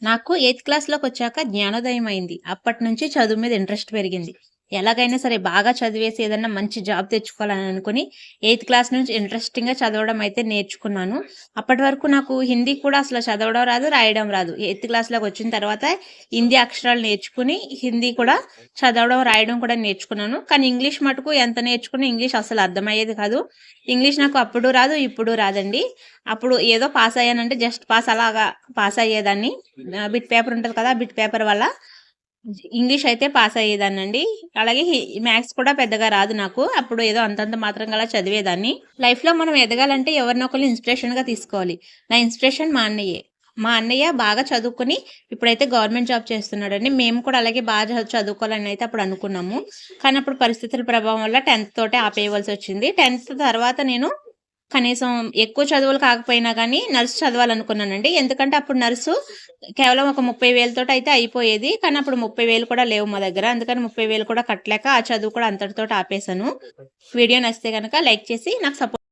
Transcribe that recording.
నాకు ఎయిత్ క్లాస్‌లోకొచ్చాక జ్ఞానోదయం అయింది. అప్పటినుంచి చదువు మీద ఇంట్రెస్ట్ పెరిగింది. ఎలాగైనా సరే బాగా చదివేసి ఏదన్నా మంచి జాబ్ తెచ్చుకోవాలని అనుకుని ఎయిత్ క్లాస్ నుంచి ఇంట్రెస్టింగ్‌గా చదవడం అయితే నేర్చుకున్నాను. అప్పటి వరకు నాకు హిందీ కూడా అసలు చదవడం రాదు, రాయడం రాదు. ఎయిత్ క్లాస్‌లోకొచ్చిన తర్వాత హిందీ అక్షరాలు నేర్చుకుని హిందీ కూడా చదవడం, రాయడం కూడా నేర్చుకున్నాను. కానీ ఇంగ్లీష్ మటుకు ఎంత నేర్చుకున్నా ఇంగ్లీష్ అసలు అర్థమయ్యేది కాదు. ఇంగ్లీష్ నాకు అప్పుడు రాదు, ఇప్పుడు రాదండి. అప్పుడు ఏదో పాస్ అయ్యానంటే జస్ట్ పాస్ అలాగా పాస్ అయ్యేదాన్ని. బిట్ పేపర్ ఉంటది కదా! ఆ బిట్ పేపర్ వల్ల ఇంగ్లీష్ అయితే పాస్ అయ్యేదాన్నండి. అలాగే మ్యాథ్స్ కూడా పెద్దగా రాదు నాకు. అప్పుడు ఏదో అంతంత మాత్రంగా అలా చదివేదాన్ని. లైఫ్‌లో మనం ఎదగాలంటే ఎవరినో ఒకళ్ళని ఇన్స్‌పిరేషన్‌గా తీసుకోవాలి. నా ఇన్స్‌పిరేషన్ మా అన్నయ్యే. మా అన్నయ్య బాగా చదువుకొని ఇప్పుడైతే గవర్నమెంట్ జాబ్ చేస్తున్నాడండి. మేము కూడా అలాగే బాగా చదువుకోవాలని అయితే అప్పుడు అనుకున్నాము. కానీ అప్పుడు పరిస్థితుల ప్రభావం వల్ల 10థ్ తోటే ఆపేయవలసొచ్చింది. 10థ్ తర్వాత నేను కనీసం ఎక్కువ చదువులు కాకపోయినా గానీ నర్స్ చదవాలనుకున్నానండి. ఎందుకంటే అప్పుడు నర్సు కేవలం ఒక 30,000 తోటయితే అయిపోయేది. కానీ అప్పుడు 30,000 కూడా లేవు మా దగ్గర. అందుకని 30,000 కూడా కట్టలేక ఆ చదువు కూడా అంతటితోటి ఆపేసాను. వీడియో నచ్చితే గనక లైక్ చేసి నాకు సపోర్ట్